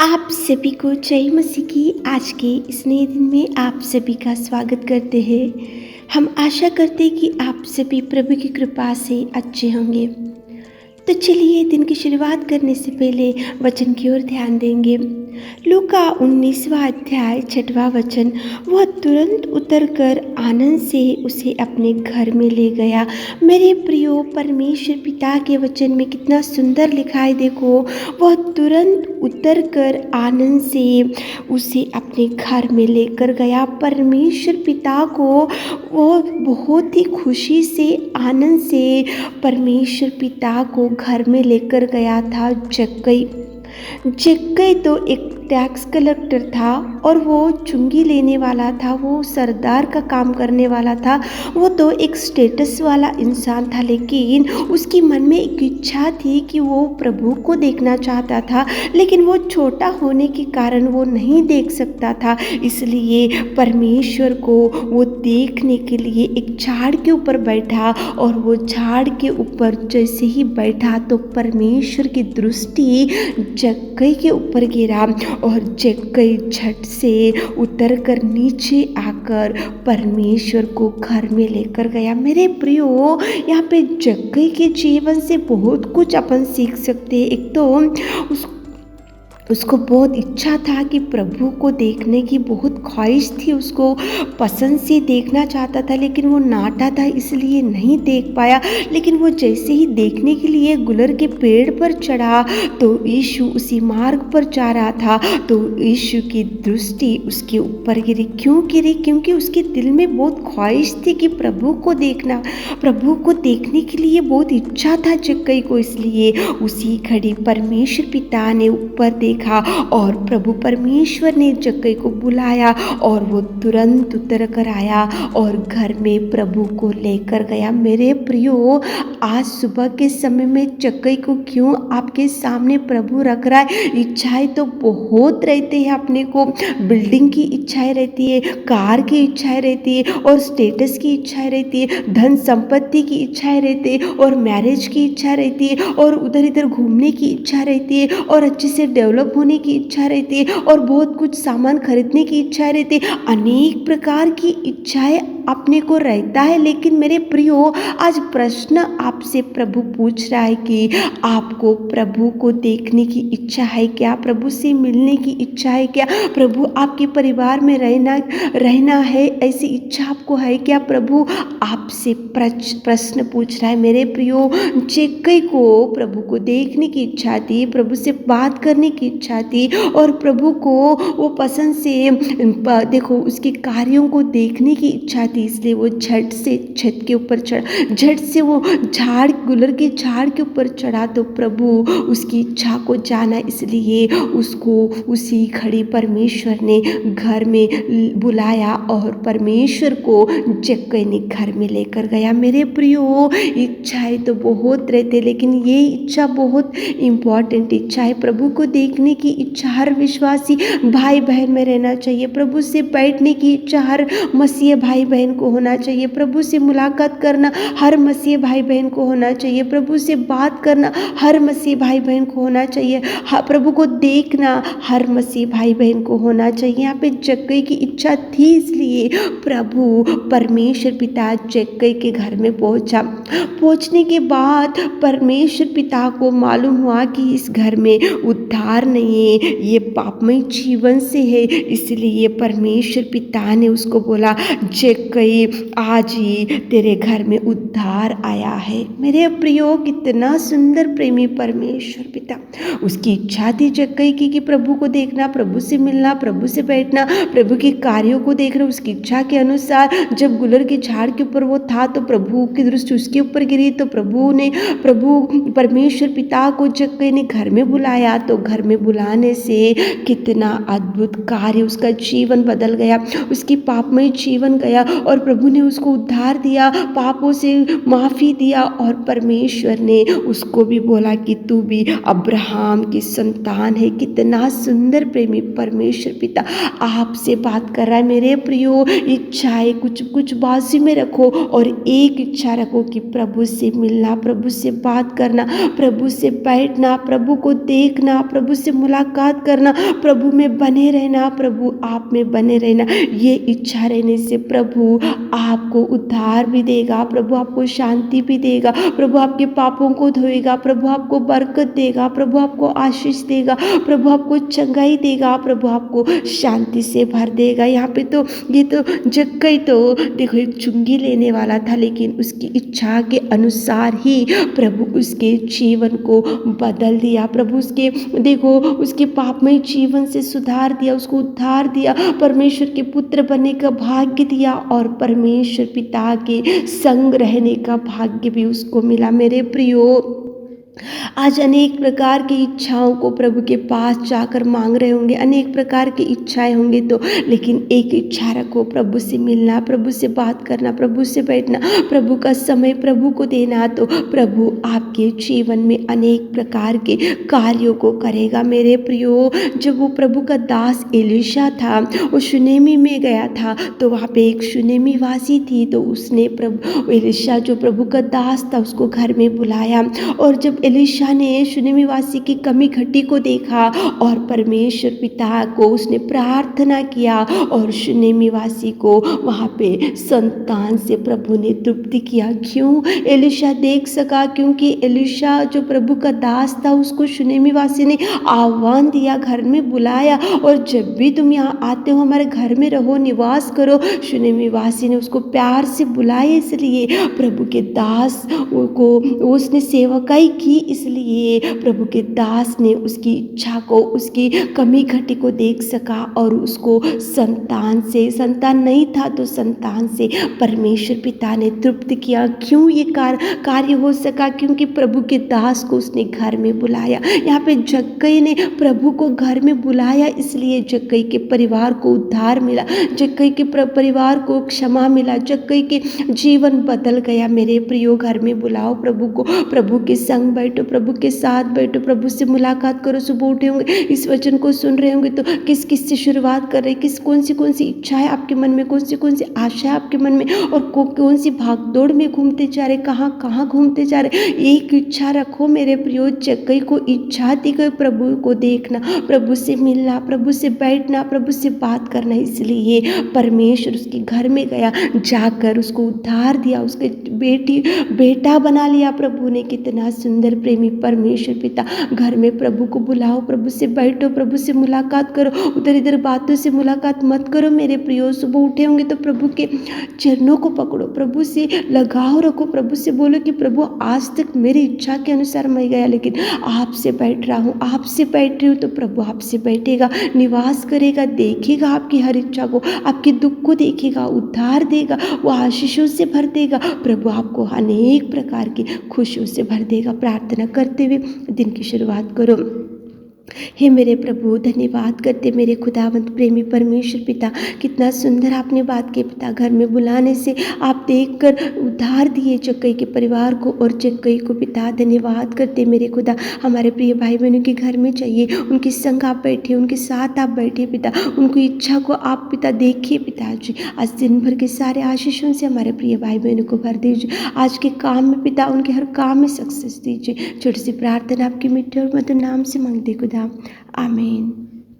आप सभी को जय मसीह की आज के इस नए दिन में आप सभी का स्वागत करते हैं। हम आशा करते हैं कि आप सभी प्रभु की कृपा से अच्छे होंगे। तो चलिए दिन की शुरुआत करने से पहले वचन की ओर ध्यान देंगे। लूका 19वां अध्याय 6वां वचन। वह तुरंत उतरकर आनंद से उसे अपने घर में ले गया। मेरे प्रियो, परमेश्वर पिता के वचन में कितना सुंदर लिखा है। देखो, वह तुरंत उतरकर आनंद से उसे अपने घर में लेकर गया। परमेश्वर पिता को वो बहुत ही खुशी से, आनंद से परमेश्वर पिता को घर में लेकर गया था। जक्कई तो एक टैक्स कलेक्टर था और वो चुंगी लेने वाला था, वो सरदार का काम करने वाला था, वो तो एक स्टेटस वाला इंसान था। लेकिन उसकी मन में एक इच्छा थी कि वो प्रभु को देखना चाहता था, लेकिन वो छोटा होने के कारण वो नहीं देख सकता था। इसलिए परमेश्वर को वो देखने के लिए एक झाड़ के ऊपर बैठा, और वो झाड़ के ऊपर जैसे ही बैठा तो परमेश्वर की दृष्टि जक्कई के ऊपर गिरा, और जक्कई झट से उतरकर नीचे आकर परमेश्वर को घर में लेकर गया। मेरे प्रियो, यहाँ पे जक्कई के जीवन से बहुत कुछ अपन सीख सकते हैं। एक तो उसको बहुत इच्छा था कि प्रभु को देखने की बहुत ख्वाहिश थी, उसको पसंद से देखना चाहता था, लेकिन वो नाटा था इसलिए नहीं देख पाया। लेकिन वो जैसे ही देखने के लिए गुलर के पेड़ पर चढ़ा तो यीशु उसी मार्ग पर जा रहा था, तो यीशु की दृष्टि उसके ऊपर गिरी। क्यों गिरी? क्योंकि उसके दिल में बहुत ख्वाहिश थी कि प्रभु को देखना, प्रभु को देखने के लिए बहुत इच्छा था जक्कई को। इसलिए उसी घड़ी परमेश्वर पिता ने ऊपर देखा और प्रभु परमेश्वर ने जक्कई को बुलाया, और वो तुरंत उतर कर आया और घर में प्रभु को लेकर गया। मेरे प्रियो, आज सुबह के समय में जक्कई को क्यों आपके सामने प्रभु रख रहा है? इच्छाएं तो बहुत रहती है अपने को, बिल्डिंग की इच्छाएं रहती है, कार की इच्छाएं रहती है, और स्टेटस की इच्छाएं रहती है, धन संपत्ति की इच्छाएं रहती है, और मैरिज की इच्छा रहती है, और उधर इधर घूमने की इच्छा रहती है, और अच्छे से डेवलप होने की इच्छा रहती है, और बहुत कुछ सामान खरीदने की इच्छा रहती है। अनेक प्रकार की इच्छाएं अपने को रहता है। लेकिन मेरे प्रियो, आज प्रश्न आपसे प्रभु पूछ रहा है कि आपको प्रभु को देखने की इच्छा है क्या? प्रभु से मिलने की इच्छा है क्या? प्रभु आपके परिवार में रहना है, ऐसी इच्छा आपको है क्या? प्रभु आपसे प्रश्न पूछ रहा है। मेरे प्रियो, जक्कई को प्रभु को देखने की इच्छा थी, प्रभु से बात करने की इच्छा थी, और प्रभु को वो पसंद से देखो उसके कार्यों को देखने की इच्छा थी। इसलिए वो झट से छत के ऊपर चढ़ा, झट से वो गुलर के झाड़ के ऊपर चढ़ा, तो प्रभु उसकी इच्छा को जाना, इसलिए उसको उसी घड़ी परमेश्वर ने घर में बुलाया और परमेश्वर को जक्कई ने घर में लेकर गया। मेरे प्रियो, इच्छाएं तो बहुत रहते, लेकिन ये इच्छा बहुत इम्पॉर्टेंट इच्छा है। प्रभु को देखने की इच्छा हर विश्वासी भाई बहन में रहना चाहिए। प्रभु से बैठने की इच्छा हर मसीह भाई बहन को होना चाहिए। प्रभु से मुलाकात करना हर मसीह भाई बहन को होना चाहिए। प्रभु से बात करना हर मसीह भाई बहन को होना चाहिए। प्रभु को देखना हर मसीह भाई बहन को होना चाहिए। यहाँ पे जक्कई की इच्छा थी, इसलिए प्रभु परमेश्वर पिता जक्कई के घर में पहुंचा। पहुंचने के बाद परमेश्वर पिता को मालूम हुआ कि इस घर में उद्धार नहीं है, ये पापमय जीवन से है। इसलिए परमेश्वर पिता ने उसको बोला, जक्कई आज ही तेरे घर में उद्धार आया है। मेरे प्रियो, कितना सुंदर प्रेमी परमेश्वर पिता। उसकी इच्छा थी जक्कई की कि प्रभु को देखना, प्रभु से मिलना, प्रभु से बैठना, प्रभु के कार्यों को देखना। उसकी इच्छा के अनुसार जब गुलर के झाड़ के ऊपर वो था तो प्रभु की दृष्टि उसके ऊपर गिरी, तो प्रभु परमेश्वर पिता को जक्कई ने घर में बुलाया। तो घर में बुलाने से कितना अद्भुत कार्य, उसका जीवन बदल गया, उसकी पापमय जीवन गया, और प्रभु ने उसको उद्धार दिया, पापों से माफ़ी दिया और परमेश्वर ने उसको भी बोला कि तू भी अब्राहम की संतान है। कितना सुंदर प्रेमी परमेश्वर पिता आपसे बात कर रहा है। मेरे प्रियो, इच्छाएं कुछ कुछ बाजू में रखो और एक इच्छा रखो कि प्रभु से मिलना, प्रभु से बात करना, प्रभु से बैठना, प्रभु को देखना, प्रभु से मुलाकात करना, प्रभु में बने रहना, प्रभु आप में बने रहना। ये इच्छा रहने से प्रभु आपको उद्धार भी देगा, प्रभु आपको शांति भी देगा, प्रभु आपके पापों को धोएगा, प्रभु आपको बरकत देगा, प्रभु आपको आशीष देगा, प्रभु आपको चंगाई देगा, प्रभु आपको शांति से भर देगा। यहाँ पे तो ये तो जक्कई तो देखो एक चुंगी लेने वाला था, लेकिन उसकी इच्छा के अनुसार ही प्रभु उसके जीवन को बदल दिया। प्रभु उसके देखो उसके पापमय जीवन से सुधार दिया, उसको उद्धार दिया, परमेश्वर के पुत्र बनने का भाग्य दिया और परमेश्वर पिता के संग रहने का भाग्य भी उसको मिला। मेरे प्रियो, आज अनेक प्रकार की इच्छाओं को प्रभु के पास जाकर मांग रहे होंगे, अनेक प्रकार की इच्छाएं होंगी तो, लेकिन एक इच्छा रखो, प्रभु से मिलना, प्रभु से बात करना, प्रभु से बैठना, प्रभु का समय प्रभु को देना, तो प्रभु आपके जीवन में अनेक प्रकार के कार्यों को करेगा। मेरे प्रियो, जब वो प्रभु का दास एलीशा था, वो शूनेमी में गया था, तो वहाँ पे एक शूनेमी वासी थी, तो उसने प्रभु एलीशा जो प्रभु का दास था उसको घर में बुलाया। और जब एलीशा ने शूनेमी वासी की कमी घटी को देखा और परमेश्वर पिता को उसने प्रार्थना किया और शूनेमी वासी को वहाँ पे संतान से प्रभु ने तृप्ति किया। क्यों एलीशा देख सका? क्योंकि एलीशा जो प्रभु का दास था उसको शूनेमी वासी ने आह्वान दिया, घर में बुलाया, और जब भी तुम यहाँ आते हो हमारे घर में रहो, निवास करो। शूनेमी वासी ने उसको प्यार से बुलाया, इसलिए प्रभु के दास को उसने सेवकाई की, इसलिए प्रभु के दास ने उसकी इच्छा को, उसकी कमी घटी को देख सका और उसको संतान से, संतान नहीं था तो संतान से परमेश्वर पिता ने तृप्त किया। क्यों ये कार्य हो सका? क्योंकि प्रभु के दास को उसने घर में बुलाया। यहाँ पे जक्कई ने प्रभु को घर में बुलाया, इसलिए जक्कई के परिवार को उद्धार मिला, जक्कई के परिवार को क्षमा मिला, जक्कई के जीवन बदल गया। मेरे प्रियो, घर में बुलाओ प्रभु को, प्रभु के संग बैठो, प्रभु के साथ बैठो, प्रभु से मुलाकात करो। सुबह उठे होंगे, इस वचन को सुन रहे होंगे तो किस किस से शुरुआत कर रहे, किस कौन सी इच्छाएं आपके मन में, कौन सी आशा आपके मन में, और कौन सी भागदौड़ में घूमते जा रहे, कहाँ घूमते जा रहे। एक इच्छा रखो मेरे प्रियो, जक्कई को इच्छा थी कि प्रभु को देखना, प्रभु से मिलना, प्रभु से बैठना, प्रभु से बात करना, इसलिए परमेश्वर उसके घर में गया, जाकर उसको उद्धार दिया, उसके बेटा बना लिया प्रभु ने। कितना सुंदर प्रेमी परमेश्वर पिता। घर में प्रभु को बुलाओ, प्रभु से बैठो, प्रभु से मुलाकात करो, उधर इधर बातों से मुलाकात मत करो मेरे प्रियो। सुबह उठे होंगे तो प्रभु के चरणों को पकड़ो, प्रभु से लगाव रखो, प्रभु से बोलो कि प्रभु आज तक मेरी इच्छा के अनुसार मैं गया, लेकिन आपसे बैठ रहा हूँ, आपसे बैठ रही हूँ, तो प्रभु आपसे बैठेगा, निवास करेगा, देखेगा आपकी हर इच्छा को, आपके दुख को देखेगा, उद्धार देगा, वो आशीषों से भर देगा। प्रभु आपको अनेक प्रकार की खुशियों से भर देगा। प्रार्थना करते हुए दिन की शुरुआत करो। हे मेरे प्रभु, धन्यवाद करते मेरे खुदावंत प्रेमी परमेश्वर पिता, कितना सुंदर आपने बात की पिता। घर में बुलाने से आप देखकर उद्धार दिए जक्कई के परिवार को और जक्कई को पिता। धन्यवाद करते मेरे खुदा, हमारे प्रिय भाई बहनों के घर में चाहिए, उनके संग आप बैठे, उनके साथ आप बैठे पिता, उनको इच्छा को आप पिता देखिए पिताजी। आज दिन भर के सारे आशीषों से हमारे प्रिय भाई बहनों को भर दीजिए। आज के काम में पिता, उनके हर काम में सक्सेस दीजिए। छोटी सी प्रार्थना आपके मीठे और मधुर नाम से मांगते खुदा, आमीन।